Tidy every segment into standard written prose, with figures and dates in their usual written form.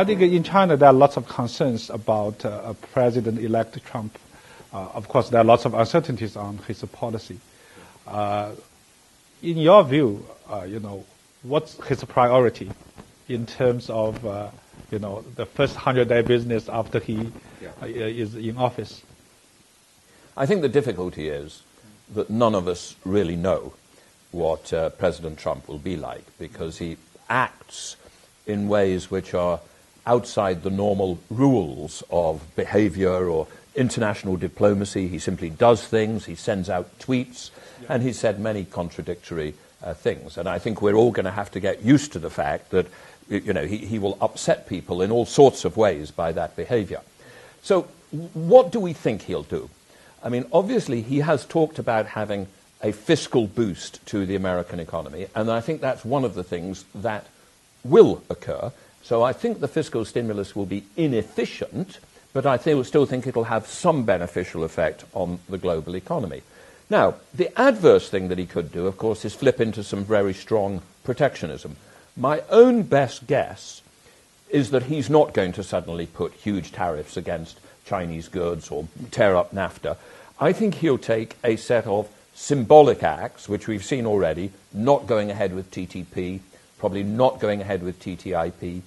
I think in China there are lots of concerns about President-elect Trump. Of course, there are lots of uncertainties on his policy. In your view, what's his priority in terms of, the first 100-day business after he is in office? I think the difficulty is that none of us really know what President Trump will be like, because he acts in ways which are outside the normal rules of behavior or international diplomacy. He simply does things, he sends out tweets, and he said many contradictory things. And I think we're all going to have to get used to the fact that he will upset people in all sorts of ways by that behavior. So what do we think he'll do? I mean, obviously he has talked about having a fiscal boost to the American economy, and I think that's one of the things that will occur. So I think the fiscal stimulus will be inefficient, but I still think it'll have some beneficial effect on the global economy. Now, the adverse thing that he could do, of course, is flip into some very strong protectionism. My own best guess is that he's not going to suddenly put huge tariffs against Chinese goods or tear up NAFTA. I think he'll take a set of symbolic acts, which we've seen already, not going ahead with TTP, probably not going ahead with TTIP,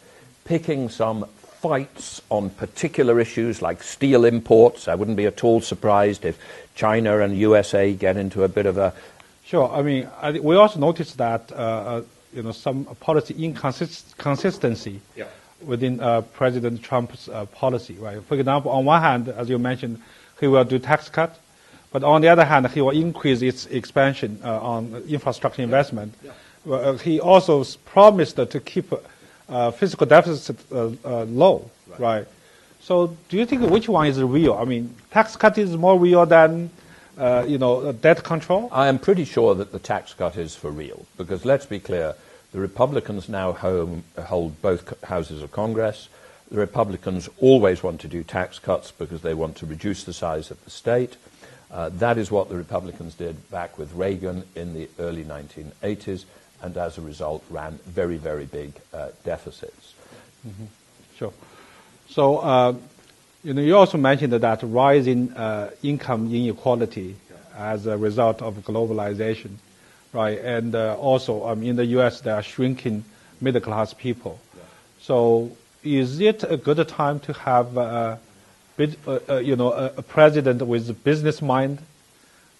picking some fights on particular issues like steel imports. I wouldn't be at all surprised if China and USA get into a bit of a... Sure. I mean, we also noticed that, some policy inconsistency within President Trump's policy, right? For example, on one hand, as you mentioned, he will do tax cut, but on the other hand, he will increase its expansion on infrastructure investment. He also promised to keep fiscal deficit low, right? So do you think which one is real? I mean, tax cut is more real than, debt control? I am pretty sure that the tax cut is for real, because let's be clear, the Republicans now hold both houses of Congress. The Republicans always want to do tax cuts because they want to reduce the size of the state. That is what the Republicans did back with Reagan in the early 1980s, and as a result ran very, very big deficits. Mm-hmm. Sure. So, you also mentioned that rising income inequality as a result of globalization, right? And also, in the U.S., there are shrinking middle-class people. So, is it a good time to have a president with a business mind,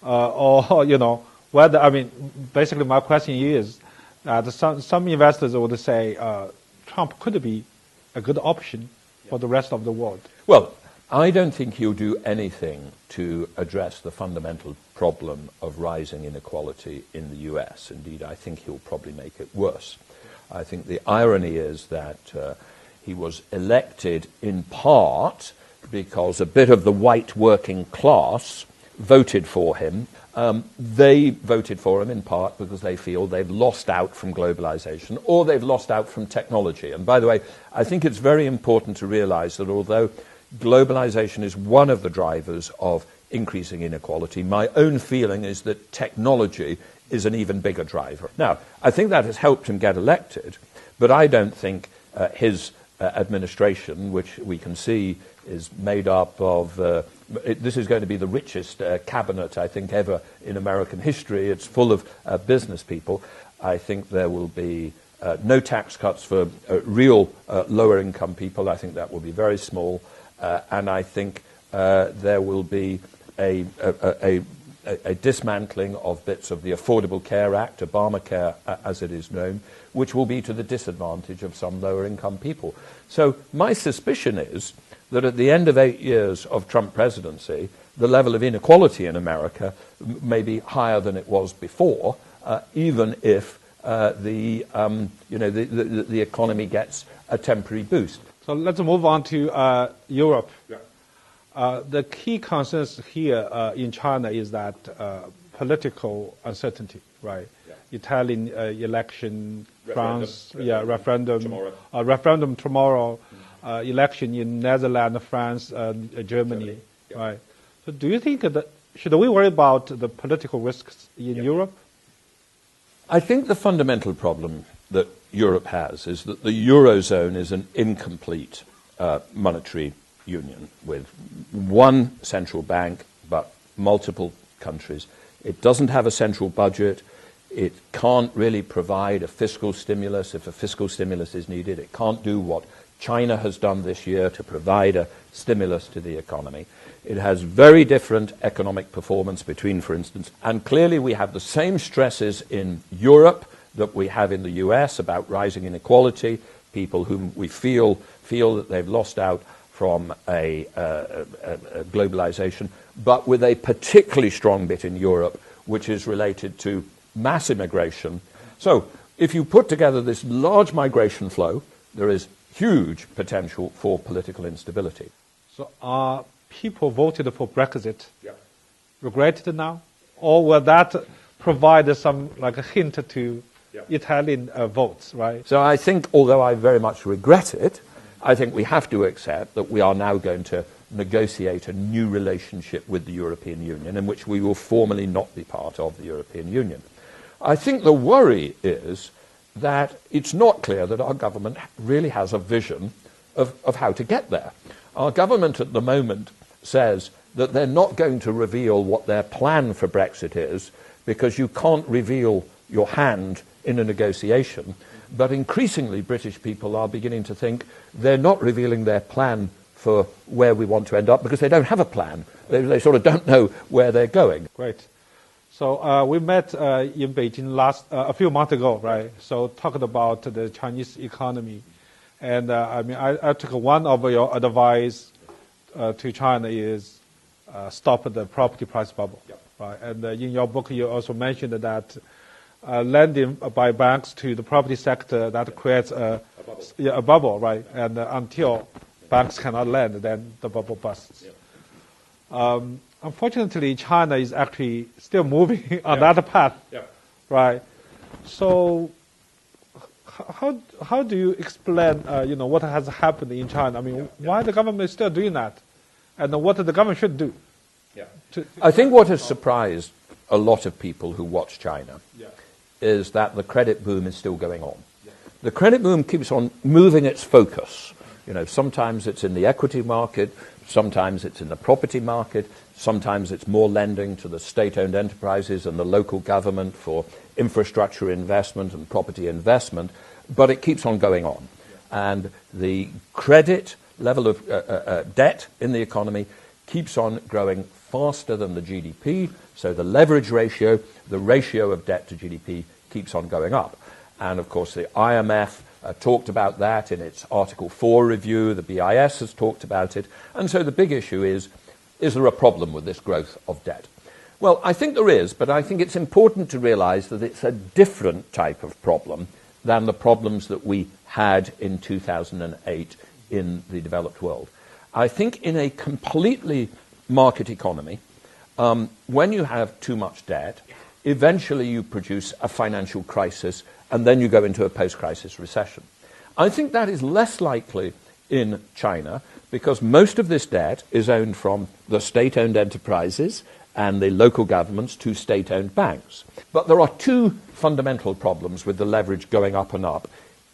or whether? Basically, my question is that some investors would say Trump could be a good option for the rest of the world. Well, I don't think he'll do anything to address the fundamental problem of rising inequality in the U.S. Indeed, I think he'll probably make it worse. I think the irony is that he was elected in part because a bit of the white working class voted for him. They voted for him in part because they feel they've lost out from globalization or they've lost out from technology. And by the way, I think it's very important to realize that although globalization is one of the drivers of increasing inequality, my own feeling is that technology is an even bigger driver. Now, I think that has helped him get elected, but I don't think his administration, which we can see is made up of, this is going to be the richest cabinet, I think, ever in American history. It's full of business people. I think there will be no tax cuts for real lower income people. I think that will be very small. And I think there will be a dismantling of bits of the Affordable Care Act, Obamacare as it is known, which will be to the disadvantage of some lower income people. So my suspicion is that at the end of 8 years of Trump presidency, the level of inequality in America may be higher than it was before, even if the economy gets a temporary boost. So let's move on to Europe. Yeah. The key concerns here in China is that political uncertainty, right? Yeah. Italian election, France, referendum tomorrow, election in Netherlands, France, Germany, yeah. Right? So do you think that should we worry about the political risks in Europe? I think the fundamental problem that Europe has is that the Eurozone is an incomplete monetary union with one central bank but multiple countries. It doesn't have a central budget. It can't really provide a fiscal stimulus if a fiscal stimulus is needed. It can't do what China has done this year to provide a stimulus to the economy. It has very different economic performance between, for instance, and clearly we have the same stresses in Europe that we have in the US about rising inequality, people whom we feel that they've lost out from a globalization, but with a particularly strong bit in Europe, which is related to mass immigration. So if you put together this large migration flow, there is huge potential for political instability. So people voted for Brexit regretted now? Or will that provide some like a hint to Italian votes, right? So I think, although I very much regret it, I think we have to accept that we are now going to negotiate a new relationship with the European Union in which we will formally not be part of the European Union. I think the worry is that it's not clear that our government really has a vision of how to get there. Our government at the moment says that they're not going to reveal what their plan for Brexit is because you can't reveal your hand in a negotiation. But increasingly British people are beginning to think they're not revealing their plan for where we want to end up because they don't have a plan. They sort of don't know where they're going. Great. So we met in Beijing a few months ago, right? So talked about the Chinese economy. And I took one of your advice to China is stop the property price bubble. Right? And in your book, you also mentioned that lending by banks to the property sector, that creates a bubble, right? And until banks cannot lend, then the bubble busts. Unfortunately, China is actually still moving on that path, right? So how do you explain, what has happened in China? I mean, why the government is still doing that, and what the government should do? I think what has surprised a lot of people who watch China is that the credit boom is still going on. The credit boom keeps on moving its focus. Sometimes it's in the equity market, sometimes it's in the property market, sometimes it's more lending to the state-owned enterprises and the local government for infrastructure investment and property investment, but it keeps on going on. And the credit level of debt in the economy keeps on growing faster than the GDP, so the leverage ratio, the ratio of debt to GDP, keeps on going up. And of course the IMF talked about that in its Article 4 review, the BIS has talked about it, and so the big issue is there a problem with this growth of debt? Well, I think there is, but I think it's important to realize that it's a different type of problem than the problems that we had in 2008 in the developed world. I think in a completely market economy, when you have too much debt, eventually you produce a financial crisis and then you go into a post-crisis recession. I think that is less likely in China because most of this debt is owned from the state-owned enterprises and the local governments to state-owned banks. But there are two fundamental problems with the leverage going up and up,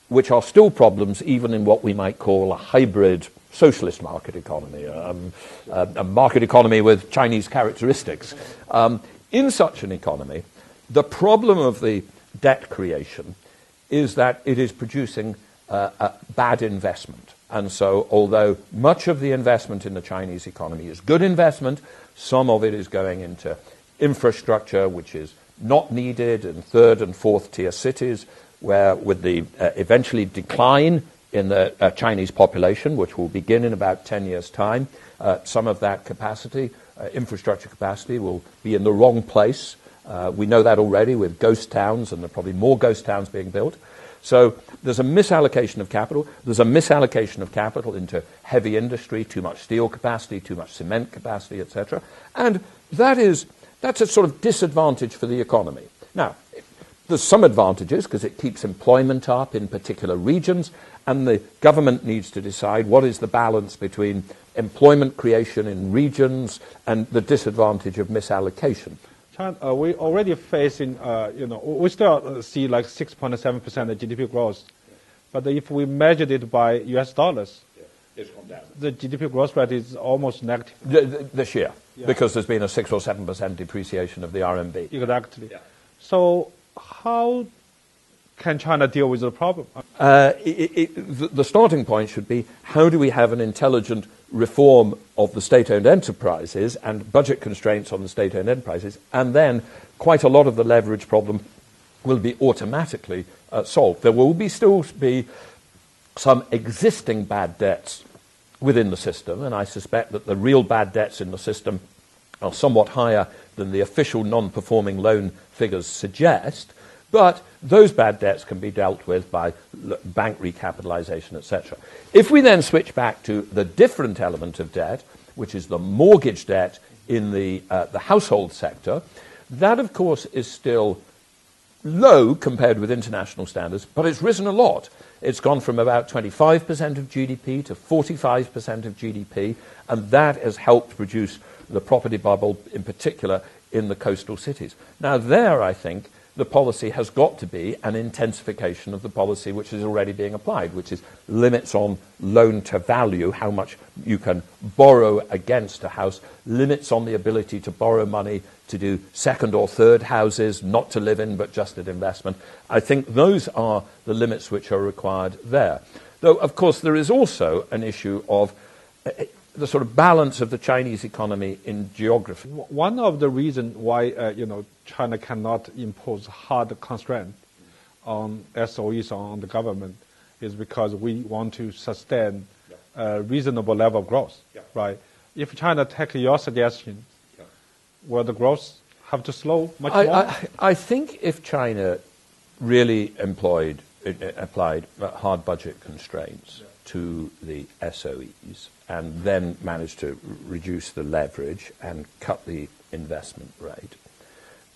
which are still problems even in what we might call a hybrid socialist market economy, a market economy with Chinese characteristics. In such an economy, the problem of the debt creation is that it is producing a bad investment. And so, although much of the investment in the Chinese economy is good investment, some of it is going into infrastructure which is not needed in third and fourth tier cities, where with the eventually decline in the Chinese population, which will begin in about 10 years' time, some of that capacity, infrastructure capacity, will be in the wrong place. We know that already with ghost towns, and there are probably more ghost towns being built. So there's a misallocation of capital. There's a misallocation of capital into heavy industry, too much steel capacity, too much cement capacity, etc. And that's a sort of disadvantage for the economy. Now, there's some advantages because it keeps employment up in particular regions, and the government needs to decide what is the balance between employment creation in regions and the disadvantage of misallocation. China, we already facing, we still see like 6.7% of GDP growth. But if we measured it by US dollars, it's gone down. The GDP growth rate is almost negative. This year, because there's been a 6 or 7% depreciation of the RMB. Exactly. Yeah. So how can China deal with the problem? The starting point should be, how do we have an intelligent reform of the state-owned enterprises and budget constraints on the state-owned enterprises, and then quite a lot of the leverage problem will be automatically solved. There will still be some existing bad debts within the system, and I suspect that the real bad debts in the system are somewhat higher than the official non-performing loan figures suggest, but those bad debts can be dealt with by bank recapitalization, etc. If we then switch back to the different element of debt, which is the mortgage debt in the household sector, that, of course, is still low compared with international standards, but it's risen a lot. It's gone from about 25% of GDP to 45% of GDP, and that has helped produce the property bubble, in particular in the coastal cities. Now there, I think, the policy has got to be an intensification of the policy which is already being applied, which is limits on loan to value, how much you can borrow against a house, limits on the ability to borrow money to do second or third houses, not to live in but just as investment. I think those are the limits which are required there. Though, of course, there is also an issue of the sort of balance of the Chinese economy in geography. One of the reasons why China cannot impose hard constraint on SOEs on the government is because we want to sustain a reasonable level of growth, right? If China take your suggestion, will the growth have to slow much more? I think if China really applied hard budget constraints to the SOEs and then managed to reduce the leverage and cut the investment rate,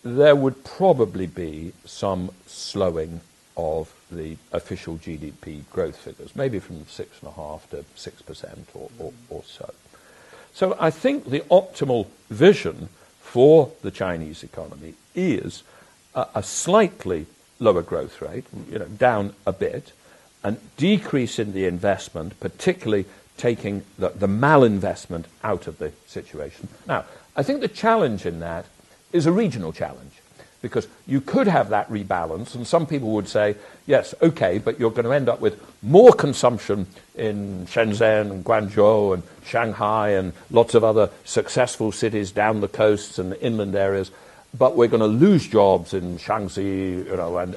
there would probably be some slowing of the official GDP growth figures, maybe from 6.5% to 6% or so. So I think the optimal vision for the Chinese economy is a slightly lower growth rate, down a bit, and decrease in the investment, particularly taking the malinvestment out of the situation. Now, I think the challenge in that is a regional challenge, because you could have that rebalance, and some people would say, yes, okay, but you're going to end up with more consumption in Shenzhen and Guangzhou and Shanghai and lots of other successful cities down the coasts and the inland areas, but we're going to lose jobs in Shaanxi,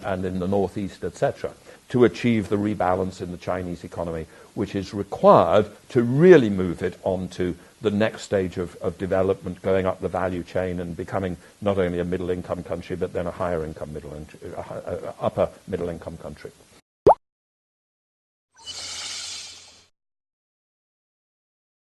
and in the northeast, etc., to achieve the rebalance in the Chinese economy, which is required to really move it onto the next stage of development, going up the value chain and becoming not only a middle-income country, but then a upper middle-income country.